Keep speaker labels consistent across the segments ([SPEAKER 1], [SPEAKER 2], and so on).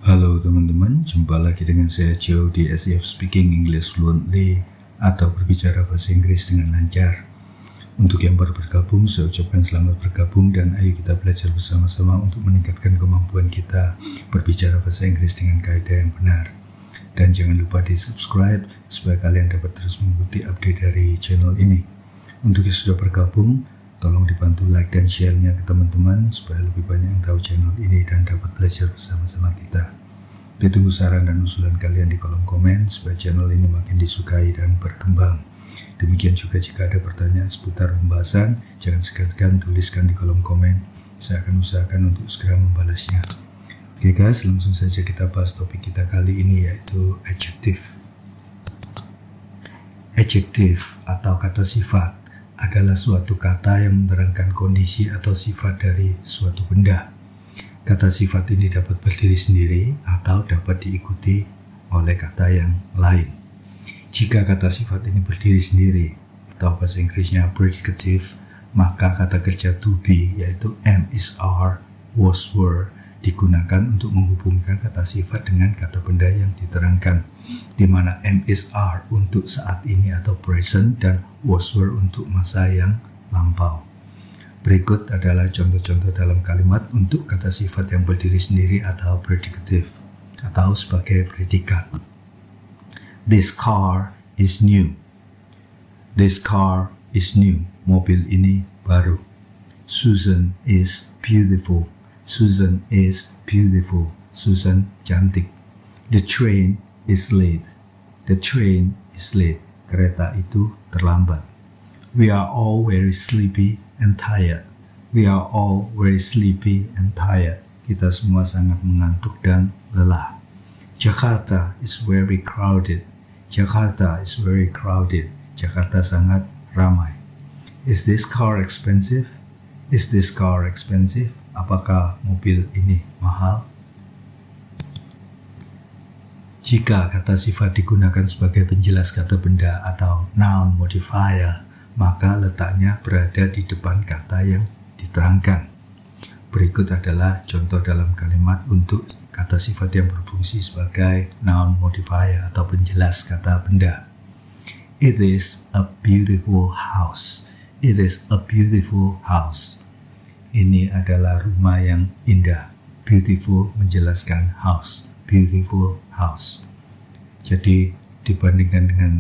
[SPEAKER 1] Halo teman-teman, jumpa lagi dengan saya Joe di SEF Speaking English Fluently atau berbicara bahasa Inggris dengan lancar. Untuk yang baru bergabung, saya ucapkan selamat bergabung dan ayo kita belajar bersama-sama untuk meningkatkan kemampuan kita berbicara bahasa Inggris dengan kaidah yang benar. Dan jangan lupa di subscribe supaya kalian dapat terus mengikuti update dari channel ini. Untuk yang sudah bergabung, tolong dibantu like dan share-nya ke teman-teman supaya lebih banyak yang tahu channel ini dan dapat belajar bersama-sama kita. Ditunggu saran dan usulan kalian di kolom komen supaya channel ini makin disukai dan berkembang. Demikian juga jika ada pertanyaan seputar pembahasan, jangan segan-segan tuliskan di kolom komen. Saya akan usahakan untuk segera membalasnya. Oke guys, langsung saja kita bahas topik kita kali ini, yaitu adjective. Adjective atau kata sifat adalah suatu kata yang menerangkan kondisi atau sifat dari suatu benda. Kata sifat ini dapat berdiri sendiri atau dapat diikuti oleh kata yang lain. Jika kata sifat ini berdiri sendiri atau bahasa Inggrisnya predicative, maka kata kerja to be yaitu am, is, are, was, were digunakan untuk menghubungkan kata sifat dengan kata benda yang diterangkan, di mana am, is, are untuk saat ini atau present dan was, were untuk masa yang lampau. Berikut adalah contoh-contoh dalam kalimat untuk kata sifat yang berdiri sendiri atau predicative atau sebagai predikat. This car is new. This car is new. Mobil ini baru. Susan is beautiful. Susan is beautiful. Susan cantik. The train is late. The train is late. Kereta itu terlambat. We are all very sleepy and tired. We are all very sleepy and tired. Kita semua sangat mengantuk dan lelah. Jakarta is very crowded. Jakarta is very crowded. Jakarta sangat ramai. Is this car expensive? Is this car expensive? Apakah mobil ini mahal? Jika kata sifat digunakan sebagai penjelas kata benda atau noun modifier, maka letaknya berada di depan kata yang diterangkan. Berikut adalah contoh dalam kalimat untuk kata sifat yang berfungsi sebagai noun modifier atau penjelas kata benda. It is a beautiful house. It is a beautiful house. Ini adalah rumah yang indah. Beautiful menjelaskan house. Beautiful house. Jadi dibandingkan dengan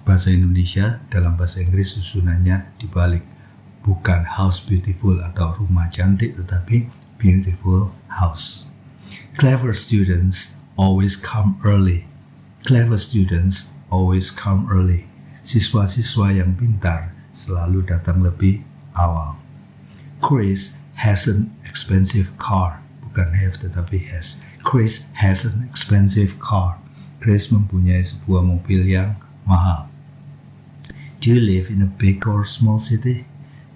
[SPEAKER 1] bahasa Indonesia, dalam bahasa Inggris susunannya dibalik. Bukan house beautiful atau rumah cantik, tetapi beautiful house. Clever students always come early. Clever students always come early. Siswa-siswa yang pintar selalu datang lebih awal. Chris has an expensive car. Bukan have tetapi has. Chris has an expensive car. Chris mempunyai sebuah mobil yang mahal. Do you live in a big or small city?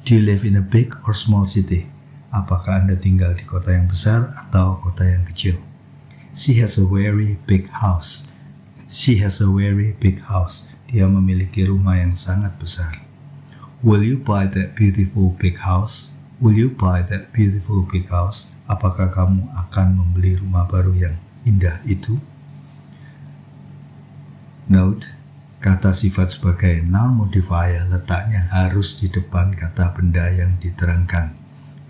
[SPEAKER 1] Do you live in a big or small city? Apakah Anda tinggal di kota yang besar atau kota yang kecil? She has a very big house. She has a very big house. Dia memiliki rumah yang sangat besar. Will you buy that beautiful big house? Will you buy that beautiful big house? Apakah kamu akan membeli rumah baru yang indah itu? Note, kata sifat sebagai noun modifier letaknya harus di depan kata benda yang diterangkan.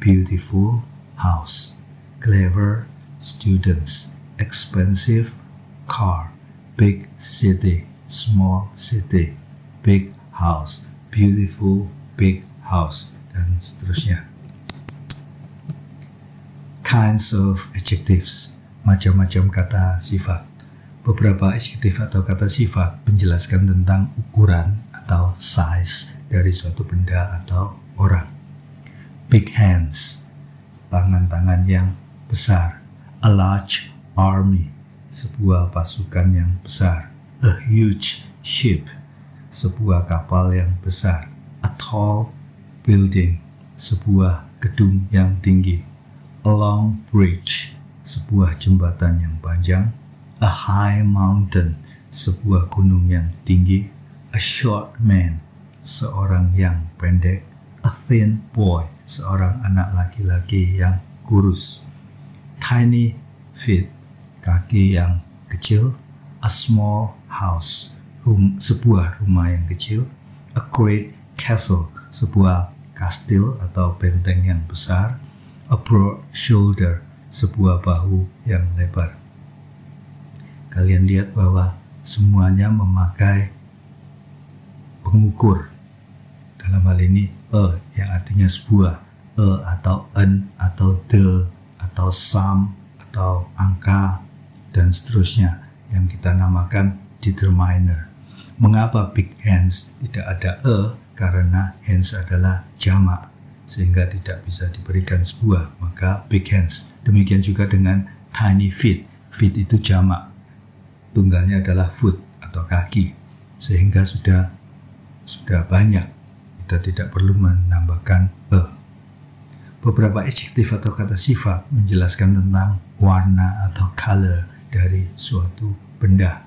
[SPEAKER 1] Beautiful house, clever students, expensive car, big city, small city, big house, beautiful big house, dan seterusnya. Kinds of adjectives, macam-macam kata sifat. Beberapa adjektif atau kata sifat menjelaskan tentang ukuran atau size dari suatu benda atau orang. Big hands, tangan-tangan yang besar. A large army, sebuah pasukan yang besar. A huge ship, sebuah kapal yang besar. A tall building, sebuah gedung yang tinggi. A long bridge, sebuah jembatan yang panjang. A high mountain, sebuah gunung yang tinggi. A short man, seorang yang pendek. A thin boy, seorang anak laki-laki yang kurus. Tiny feet, kaki yang kecil. A small house, sebuah rumah yang kecil. A great castle, sebuah kastil atau benteng yang besar. A broad shoulder, sebuah bahu yang lebar. Kalian lihat bahwa semuanya memakai pengukur. Dalam hal ini yang artinya sebuah, atau an atau the atau some atau angka dan seterusnya yang kita namakan determiner. Mengapa big hands tidak ada karena hands adalah jamak sehingga tidak bisa diberikan sebuah, maka big hands. Demikian juga dengan tiny feet. Feet itu jamak, tunggalnya adalah foot atau kaki, sehingga sudah banyak, kita tidak perlu menambahkan Beberapa adjektif atau kata sifat menjelaskan tentang warna atau color dari suatu benda.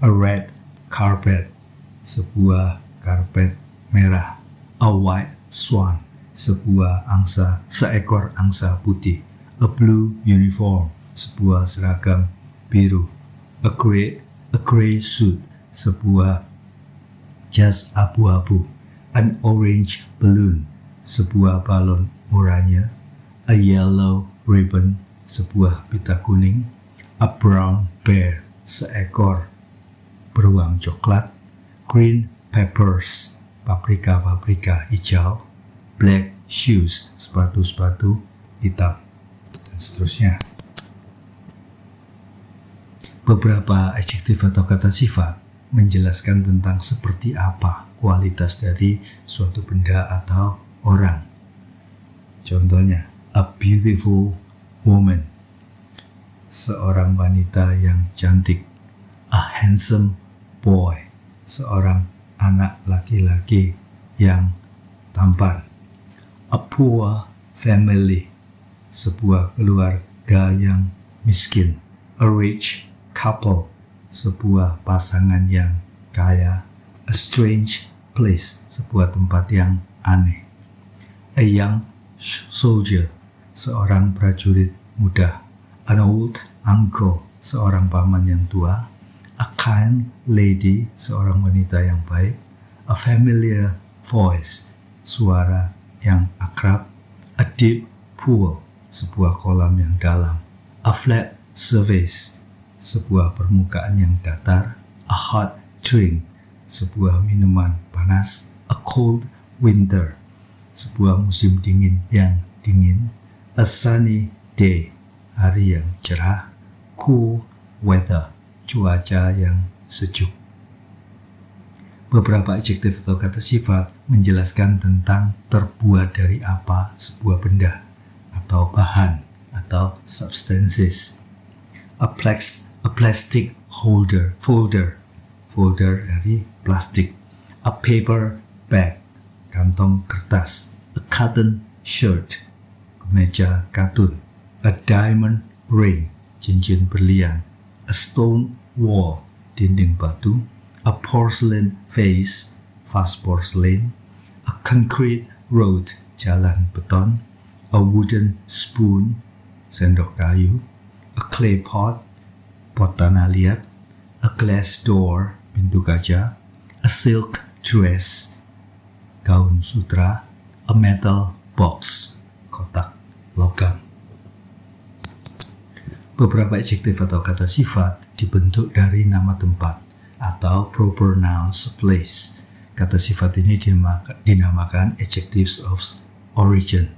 [SPEAKER 1] A red carpet, sebuah karpet merah. A white swan, seekor angsa putih. A blue uniform, sebuah seragam biru. A gray suit, sebuah jas abu-abu. An orange balloon, sebuah balon oranye. A yellow ribbon, sebuah pita kuning. A brown bear, seekor beruang coklat. Green peppers, paprika hijau. Black shoes, sepatu hitam, dan seterusnya. Beberapa adjektif atau kata sifat menjelaskan tentang seperti apa kualitas dari suatu benda atau orang. Contohnya, a beautiful woman, seorang wanita yang cantik. A handsome boy, seorang anak laki-laki yang tampan. A poor family, sebuah keluarga yang miskin. A rich couple, sebuah pasangan yang kaya. A strange place, sebuah tempat yang aneh. A young soldier, seorang prajurit muda. An old uncle, seorang paman yang tua. A kind lady, seorang wanita yang baik. A familiar voice, suara yang akrab. A deep pool, sebuah kolam yang dalam. A flat surface, sebuah permukaan yang datar. A hot drink, sebuah minuman panas. A cold winter, sebuah musim dingin yang dingin. A sunny day, hari yang cerah. Cool weather, cuaca yang sejuk. Beberapa adjektif atau kata sifat menjelaskan tentang terbuat dari apa sebuah benda atau bahan atau substances. A plastic folder dari plastik. A paper bag, kantong kertas. A cotton shirt, kemeja katun. A diamond ring, cincin berlian. A stone wall, dinding batu. A porcelain vase, vas porcelain. A concrete road, jalan beton. A wooden spoon, sendok kayu. A clay pot, pot tanah liat. A glass door, pintu kaca. A silk dress, gaun sutra. A metal box, kotak logam. Beberapa adjektif atau kata sifat dibentuk dari nama tempat atau proper nouns of place. Kata sifat ini dinamakan adjectives of origin.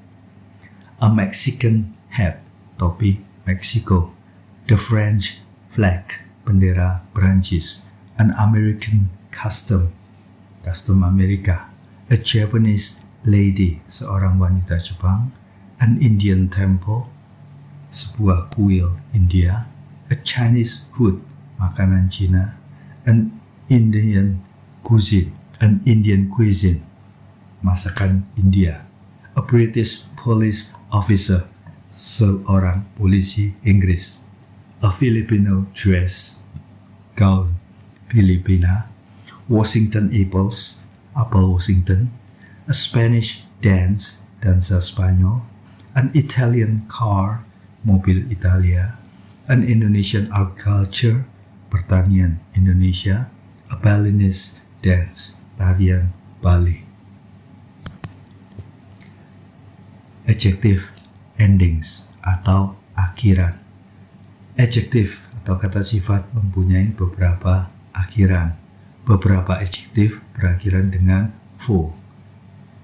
[SPEAKER 1] A Mexican hat, topi Meksiko. The French flag, bendera Prancis. An American custom Amerika. A Japanese lady, seorang wanita Jepang. An Indian temple, sebuah kuil India. A Chinese food, makanan Cina. An Indian cuisine, masakan India. A British police officer, seorang polisi Inggris. A Filipino dress, gaun Filipina. Washington apples, apel Washington. A Spanish dance, dansa Spanyol. An Italian car, mobil Italia. An Indonesian art culture, pertanian Indonesia. A Balinese dance, tarian Bali. Adjective endings atau akhiran. Adjective atau kata sifat mempunyai beberapa akhiran. Beberapa adjektif berakhiran dengan full,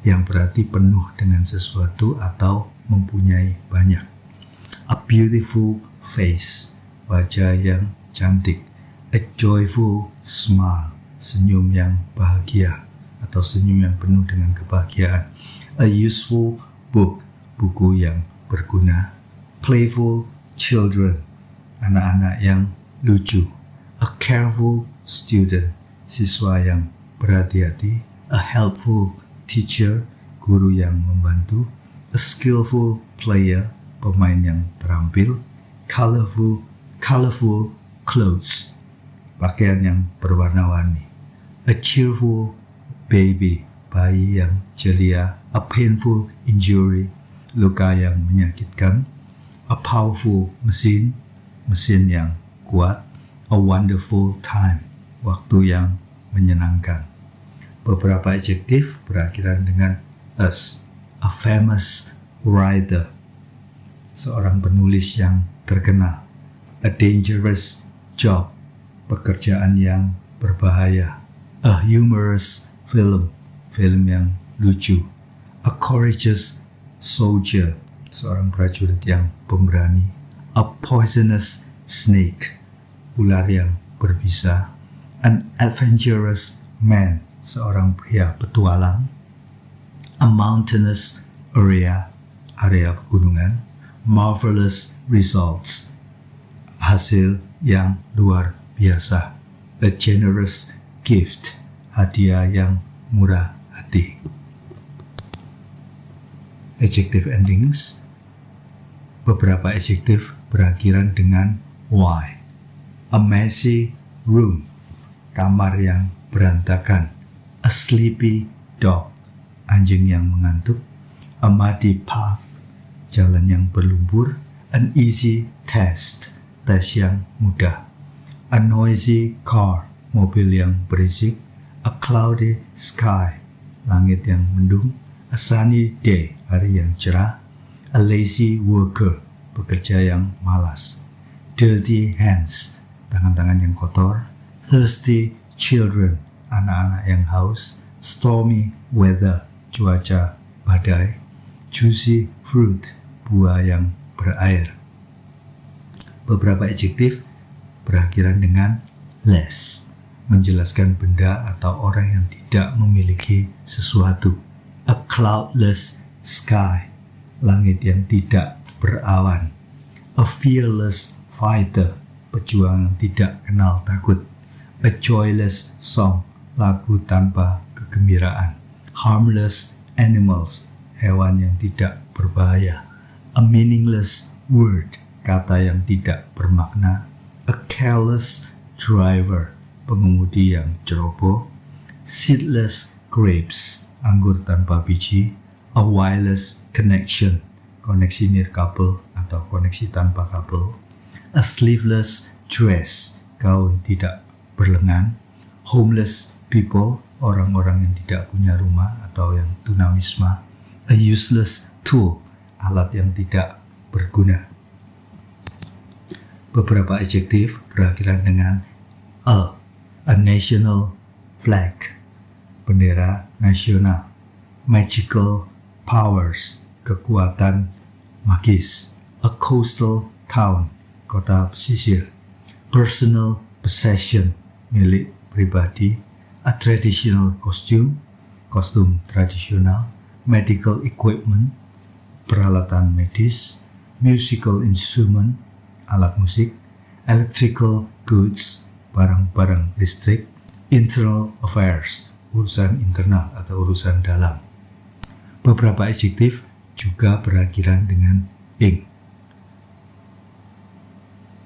[SPEAKER 1] yang berarti penuh dengan sesuatu atau mempunyai banyak. A beautiful face, wajah yang cantik. A joyful smile, senyum yang bahagia atau senyum yang penuh dengan kebahagiaan. A useful book, buku yang berguna. Playful children, anak-anak yang lucu. A careful student, siswa yang berhati-hati. A helpful teacher, guru yang membantu. A skillful player, pemain yang terampil. Colorful clothes, pakaian yang berwarna-warni. A cheerful baby, bayi yang ceria. A painful injury, luka yang menyakitkan. A powerful mesin, mesin yang kuat. A wonderful time, waktu yang menyenangkan. Beberapa adjektif berakhiran dengan us. A famous writer, seorang penulis yang terkenal. A dangerous job, pekerjaan yang berbahaya. A humorous film, film yang lucu. A courageous soldier, seorang prajurit yang pemberani. A poisonous snake, ular yang berbisa. An adventurous man, seorang pria petualang. A mountainous area, area pegunungan. Marvelous results, hasil yang luar biasa. A generous gift, hadiah yang murah hati. Adjective endings. Beberapa adjektif berakhiran dengan y. A messy room, kamar yang berantakan. A sleepy dog, anjing yang mengantuk. A muddy path, jalan yang berlumpur. An easy test, tes yang mudah. A noisy car, mobil yang berisik. A cloudy sky, langit yang mendung. A sunny day, hari yang cerah. A lazy worker, pekerja yang malas. Dirty hands, tangan-tangan yang kotor. Thirsty children, anak-anak yang haus. Stormy weather, cuaca badai. Juicy fruit, buah yang berair. Beberapa adjektif berakhiran dengan less, menjelaskan benda atau orang yang tidak memiliki sesuatu. A cloudless sky, langit yang tidak berawan. A fearless fighter, pejuang yang tidak kenal takut. A joyless song, lagu tanpa kegembiraan. Harmless animals, hewan yang tidak berbahaya. A meaningless word, kata yang tidak bermakna. A careless driver, pengemudi yang ceroboh. Seedless grapes, anggur tanpa biji. A wireless connection, koneksi nirkabel atau koneksi tanpa kabel. A sleeveless dress, gaun tidak berlengan. Homeless people, orang-orang yang tidak punya rumah atau yang tunawisma. A useless tool, alat yang tidak berguna. Beberapa adjektif berakhiran dengan a national flag, bendera nasional. Magical powers, kekuatan magis. A coastal town, kota pesisir. Personal possession, milik pribadi. A traditional costume, kostum tradisional. Medical equipment, peralatan medis. Musical instrument, alat musik. Electrical goods, barang-barang listrik. Internal affairs, urusan internal atau urusan dalam. Beberapa adjektif juga berakhiran dengan ing.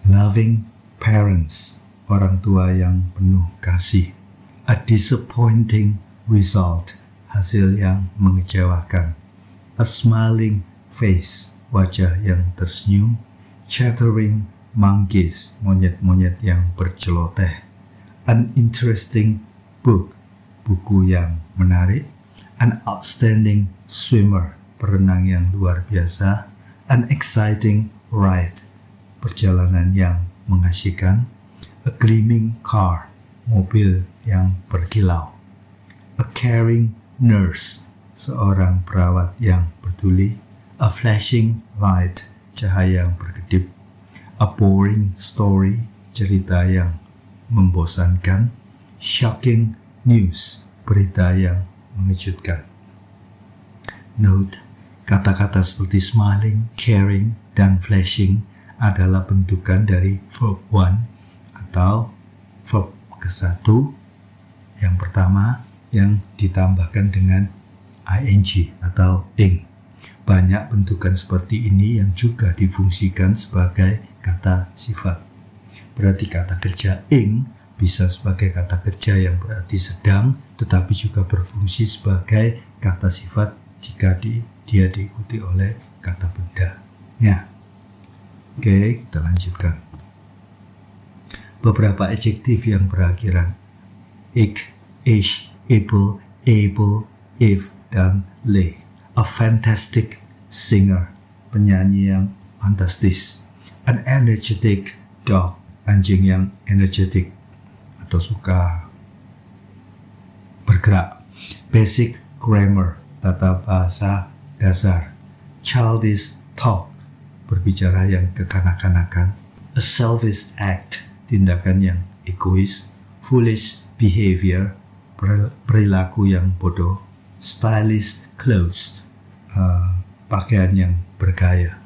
[SPEAKER 1] Loving parents, orang tua yang penuh kasih. A disappointing result, hasil yang mengecewakan. A smiling face, wajah yang tersenyum. Chattering monkeys, monyet-monyet yang berceloteh. An interesting book, buku yang menarik. An outstanding swimmer, perenang yang luar biasa. An exciting ride, perjalanan yang mengasyikan. A gleaming car, mobil yang berkilau. A caring nurse, seorang perawat yang peduli. A flashing light, cahaya yang berkedip. A boring story, cerita yang membosankan. Shocking news, berita yang mengejutkan. Note, kata-kata seperti smiling, caring, dan flashing adalah bentukan dari verb 1 atau verb ke-1 yang pertama yang ditambahkan dengan ing atau ing. Banyak bentukan seperti ini yang juga difungsikan sebagai kata sifat. Berarti kata kerja ing bisa sebagai kata kerja yang berarti sedang, tetapi juga berfungsi sebagai kata sifat jika dia diikuti oleh kata benda. Ya. Oke, kita lanjutkan. Beberapa adjektif yang berakhiran ik, ish, able, if, dan le. A fantastic singer, penyanyi yang fantastis. An energetic dog, anjing yang energetic atau suka bergerak. Basic grammar, tata bahasa dasar. Childish talk, berbicara yang kekanak-kanakan. A selfish act, tindakan yang egois. Foolish behavior, perilaku yang bodoh. Stylish clothes, pakaian yang bergaya.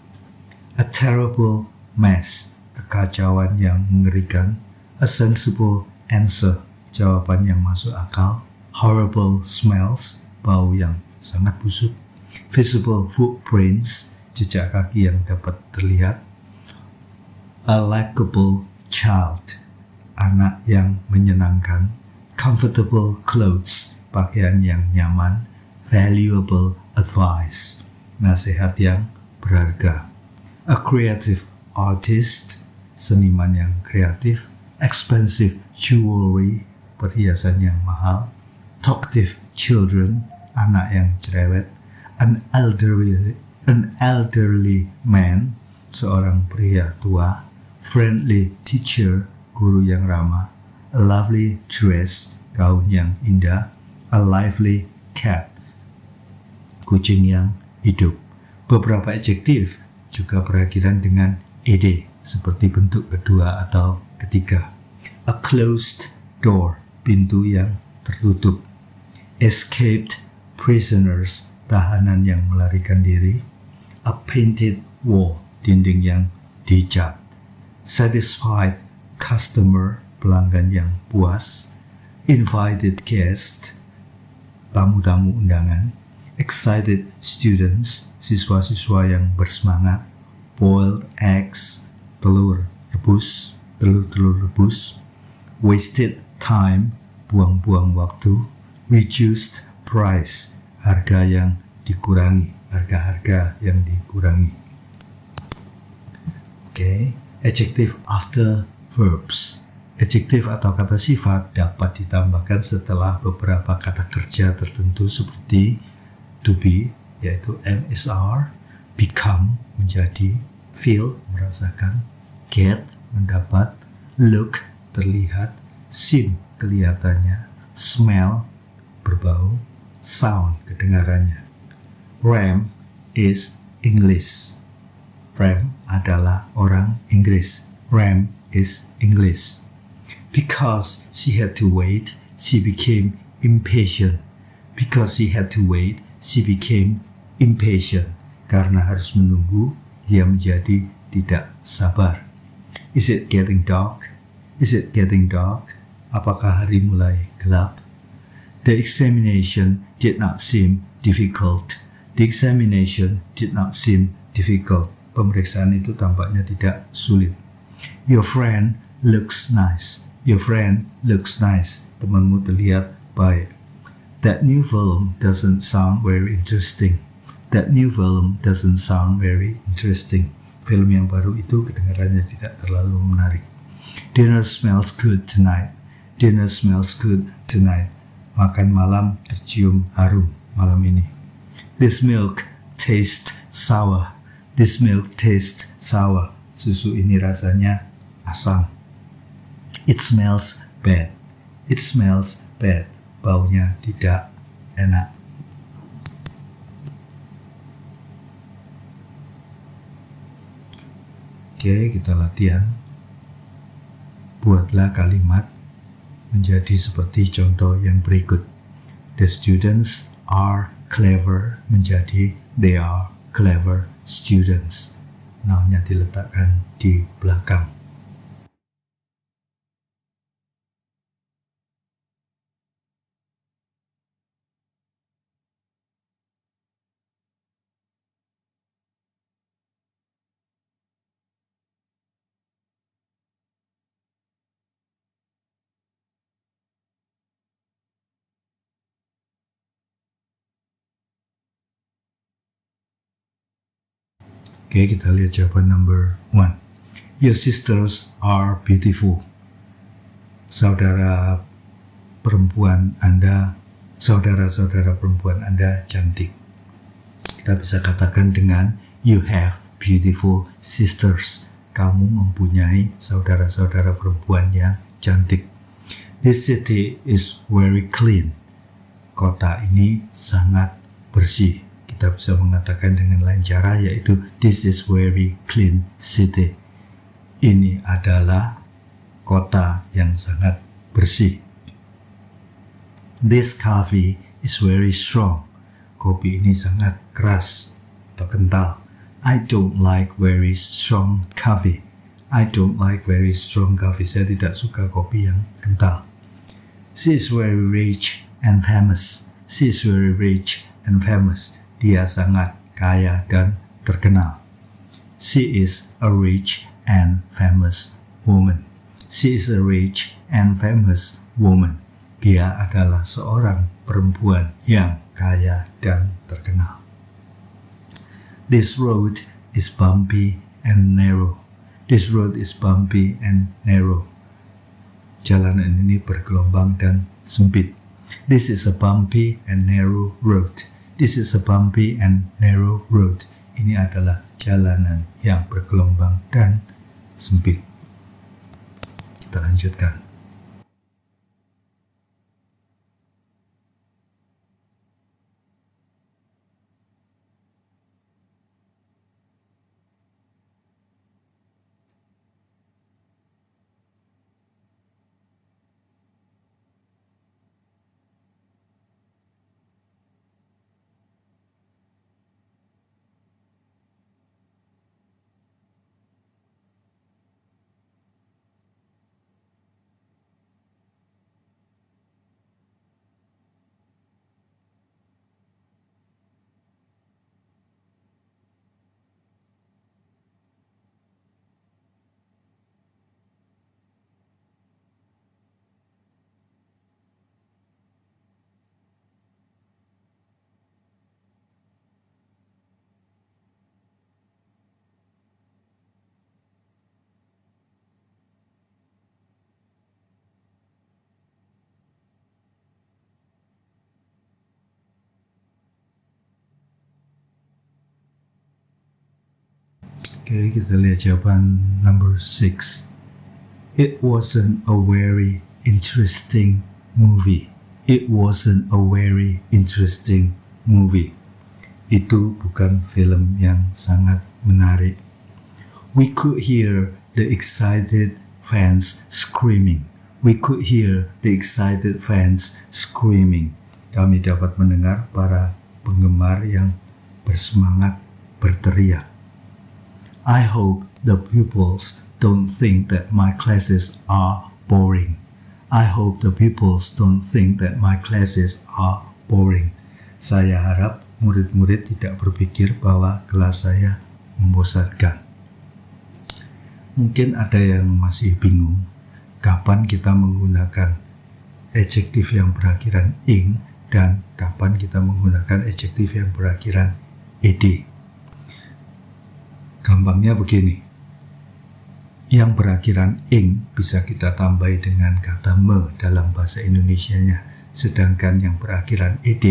[SPEAKER 1] A terrible mess, kekacauan yang mengerikan. A sensible answer, jawaban yang masuk akal. Horrible smells, bau yang sangat busuk. Visible footprints, jejak kaki yang dapat terlihat. A likable child, anak yang menyenangkan. Comfortable clothes, pakaian yang nyaman. Valuable advice, nasihat yang berharga. A creative artist, seniman yang kreatif. Expensive jewelry, perhiasan yang mahal. Talkative children, anak yang cerewet. An elderly man, seorang pria tua. Friendly teacher, guru yang ramah. A lovely dress, gaun yang indah. A lively cat, kucing yang hidup. Beberapa adjektif juga berakhiran dengan ed, seperti bentuk kedua atau ketiga. A closed door, pintu yang tertutup. Escaped prisoners, tahanan yang melarikan diri. A painted wall, dinding yang dicat. Satisfied customer, pelanggan yang puas. Invited guest, tamu-tamu undangan. Excited students, siswa-siswa yang bersemangat. Boiled eggs, telur rebus. Wasted time, buang-buang waktu. Reduced price, harga yang dikurangi, harga-harga yang dikurangi. Oke, adjective after verbs. Adjektif atau kata sifat dapat ditambahkan setelah beberapa kata kerja tertentu seperti to be, yaitu MSR, become, menjadi, feel, merasakan, get, mendapat, look, terlihat, seem, kelihatannya, smell, berbau, sound, kedengarannya. Ram is English. Ram adalah orang Inggris. Ram is English. Because she had to wait, she became impatient. Because she had to wait, she became impatient. Karena harus menunggu, dia menjadi tidak sabar. Is it getting dark? Is it getting dark? Apakah hari mulai gelap? The examination did not seem difficult. The examination did not seem difficult. Pemeriksaan itu tampaknya tidak sulit. Your friend looks nice. Your friend looks nice. Temanmu terlihat baik. That new film doesn't sound very interesting. That new film doesn't sound very interesting. film yang baru itu kedengarannya tidak terlalu menarik. Dinner smells good tonight. Dinner smells good tonight. Makan malam tercium harum malam ini. This milk tastes sour. This milk tastes sour. Susu ini rasanya asam. It smells bad. It smells bad. Baunya tidak enak. Oke, kita latihan. Buatlah kalimat menjadi seperti contoh yang berikut. The students are clever menjadi they are clever students. Noun-nya diletakkan di belakang. Oke, kita lihat jawaban number 1. Your sisters are beautiful. Saudara-saudara perempuan Anda cantik. Kita bisa katakan dengan you have beautiful sisters. Kamu mempunyai saudara-saudara perempuan yang cantik. This city is very clean. Kota ini sangat bersih. Kita bisa mengatakan dengan lain cara, yaitu this is very clean city. Ini adalah kota yang sangat bersih. This coffee is very strong. Kopi ini sangat keras atau kental. I don't like very strong coffee. I don't like very strong coffee. Saya tidak suka kopi yang kental. She is very rich and famous. She is very rich and famous. Dia sangat kaya dan terkenal. She is a rich and famous woman. She is a rich and famous woman. Dia adalah seorang perempuan yang kaya dan terkenal. This road is bumpy and narrow. This road is bumpy and narrow. Jalanan ini bergelombang dan sempit. This is a bumpy and narrow road. This is a bumpy and narrow road. Ini adalah jalanan yang bergelombang dan sempit. Kita lanjutkan. Oke, kita lihat jawaban number 6. It wasn't a very interesting movie. It wasn't a very interesting movie. Itu bukan film yang sangat menarik. We could hear the excited fans screaming. We could hear the excited fans screaming. Kami dapat mendengar para penggemar yang bersemangat berteriak. I hope the pupils don't think that my classes are boring. I hope the pupils don't think that my classes are boring. Saya harap murid-murid tidak berpikir bahwa kelas saya membosankan. Mungkin ada yang masih bingung kapan kita menggunakan adjektif yang berakhiran ing dan kapan kita menggunakan adjektif yang berakhiran ed. Gampangnya begini. Yang berakhiran ing bisa kita tambahi dengan kata me dalam bahasa Indonesianya. Sedangkan yang berakhiran ed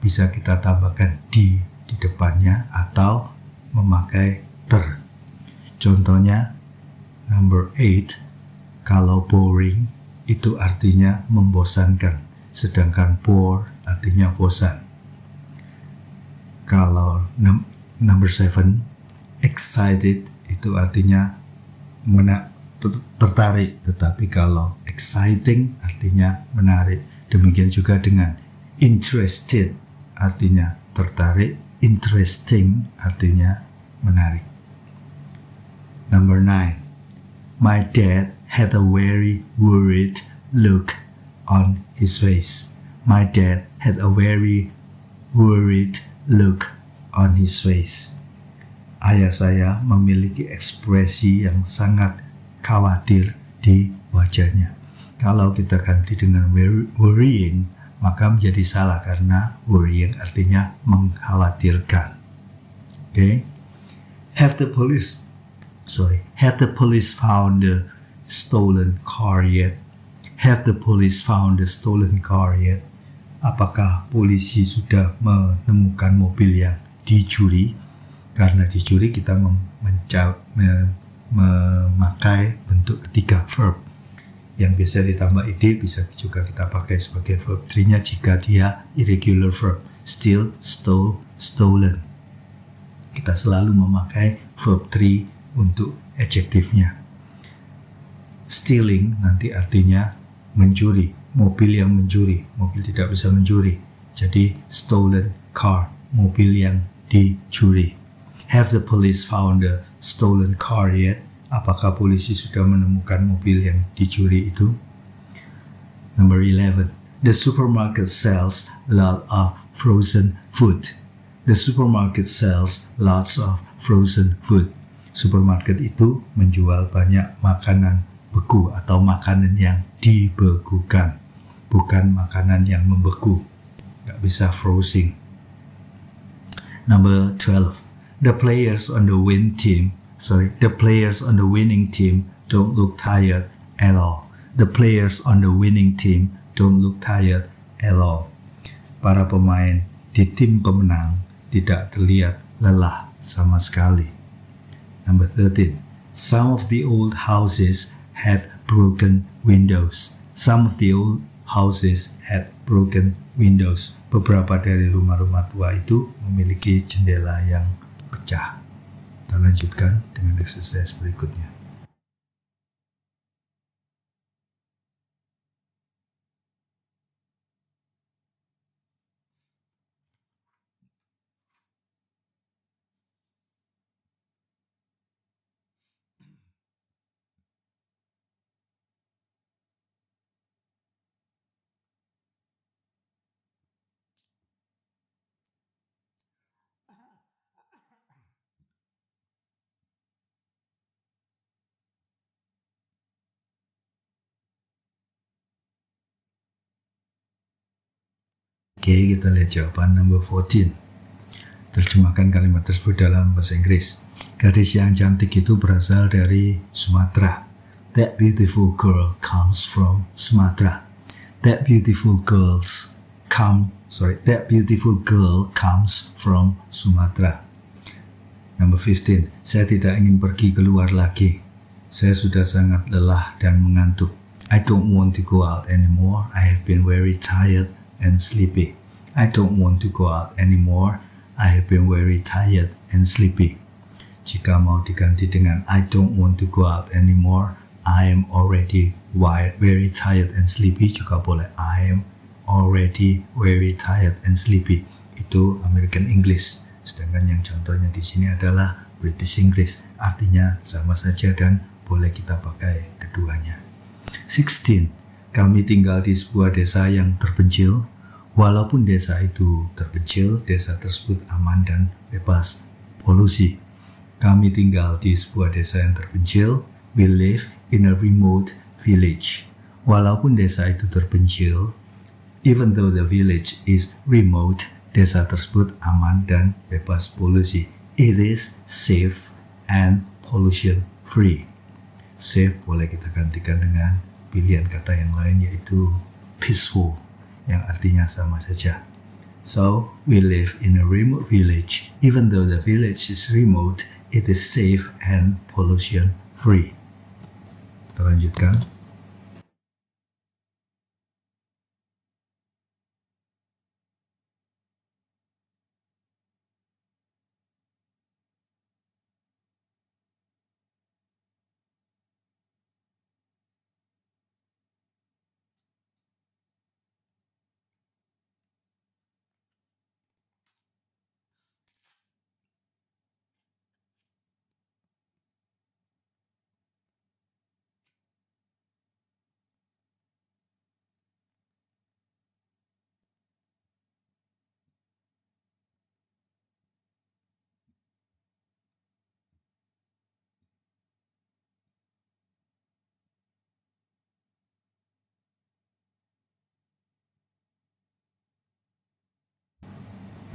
[SPEAKER 1] bisa kita tambahkan di depannya atau memakai ter. Contohnya number 8, kalau boring itu artinya membosankan, sedangkan bore artinya bosan. Kalau number 7, excited itu artinya tertarik, tetapi kalau exciting artinya menarik. Demikian juga dengan interested artinya tertarik, interesting artinya menarik. Number 9, my dad had a very worried look on his face. My dad had a very worried look on his face. Ayah saya memiliki ekspresi yang sangat khawatir di wajahnya. Kalau kita ganti dengan worrying, maka menjadi salah karena worrying artinya mengkhawatirkan. Okay? Have the police found the stolen car yet? Have the police found the stolen car yet? Apakah polisi sudah menemukan mobil yang dicuri? Karena dicuri kita memakai bentuk ketiga verb yang biasa ditambah ed, bisa juga kita pakai sebagai verb 3-nya jika dia irregular verb. Steal, stole, stolen. Kita selalu memakai verb 3 untuk adjektifnya. Stealing nanti artinya mencuri, mobil yang mencuri, mobil tidak bisa mencuri. Jadi stolen car, mobil yang dicuri. Have the police found the stolen car yet? Apakah polisi sudah menemukan mobil yang dicuri itu? Number 11. The supermarket sells lots of frozen food. The supermarket sells lots of frozen food. Supermarket itu menjual banyak makanan beku atau makanan yang dibekukan, bukan makanan yang membeku. Nggak bisa frozen. Number 12. The players on the winning team don't look tired at all. The players on the winning team don't look tired at all. Para pemain di tim pemenang tidak terlihat lelah sama sekali. Number 13. Some of the old houses had broken windows. Some of the old houses had broken windows. Beberapa dari rumah-rumah tua itu memiliki jendela yang pecah. Kita lanjutkan dengan exercise berikutnya. Oke, kita lihat jawaban number 14. Terjemahkan kalimat tersebut dalam bahasa Inggris. Gadis yang cantik itu berasal dari Sumatera. That beautiful girl comes from Sumatera. That beautiful girl comes from Sumatera. Number 15. Saya tidak ingin pergi keluar lagi. Saya sudah sangat lelah dan mengantuk. I don't want to go out anymore. I have been very tired and sleepy. I don't want to go out anymore. I have been very tired and sleepy. Jika mau diganti dengan I don't want to go out anymore, I am already very tired and sleepy juga boleh. I am already very tired and sleepy. Itu American English. Sedangkan yang contohnya di sini adalah British English. Artinya sama saja dan boleh kita pakai keduanya. 16. Kami tinggal di sebuah desa yang terpencil. Walaupun desa itu terpencil, desa tersebut aman dan bebas polusi. Kami tinggal di sebuah desa yang terpencil. We live in a remote village. Walaupun desa itu terpencil, even though the village is remote, desa tersebut aman dan bebas polusi. It is safe and pollution free. Safe boleh kita gantikan dengan pilihan kata yang lain, yaitu peaceful, yang artinya sama saja. So, we live in a remote village. Even though the village is remote, it is safe and pollution free. Kita lanjutkan.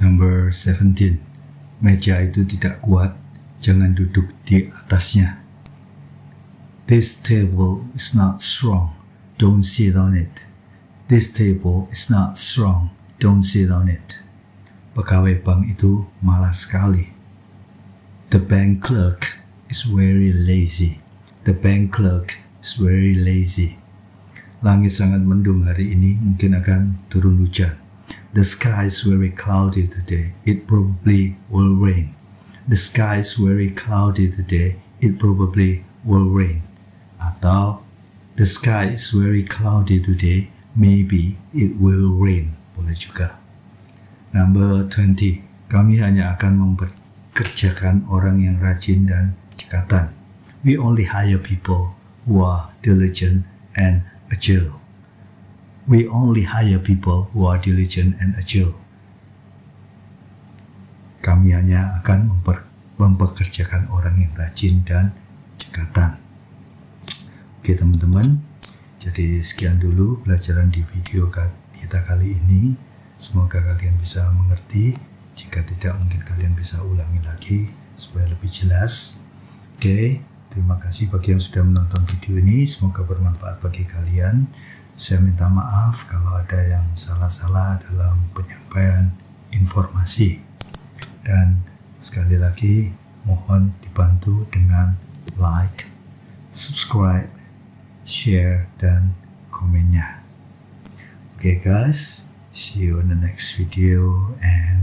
[SPEAKER 1] Number 17. Meja itu tidak kuat, jangan duduk di atasnya. This table is not strong, don't sit on it. This table is not strong, don't sit on it. Pegawai bank itu malas sekali. The bank clerk is very lazy. The bank clerk is very lazy. Langit sangat mendung hari ini, mungkin akan turun hujan. The sky is very cloudy today. It probably will rain. The sky is very cloudy today. It probably will rain. Atau the sky is very cloudy today. Maybe it will rain. Boleh juga. Number 20. Kami hanya akan mempekerjakan orang yang rajin dan cekatan. We only hire people who are diligent and agile. We only hire people who are diligent and agile. Kami hanya akan mempekerjakan orang yang rajin dan cekatan. Oke teman-teman, jadi sekian dulu pelajaran di video kita kali ini. Semoga kalian bisa mengerti. Jika tidak, mungkin kalian bisa ulangi lagi supaya lebih jelas. Oke, terima kasih bagi yang sudah menonton video ini. Semoga bermanfaat bagi kalian. Saya minta maaf kalau ada yang salah-salah dalam penyampaian informasi. Dan sekali lagi mohon dibantu dengan like, subscribe, share, dan komennya. Okay guys, see you in the next video and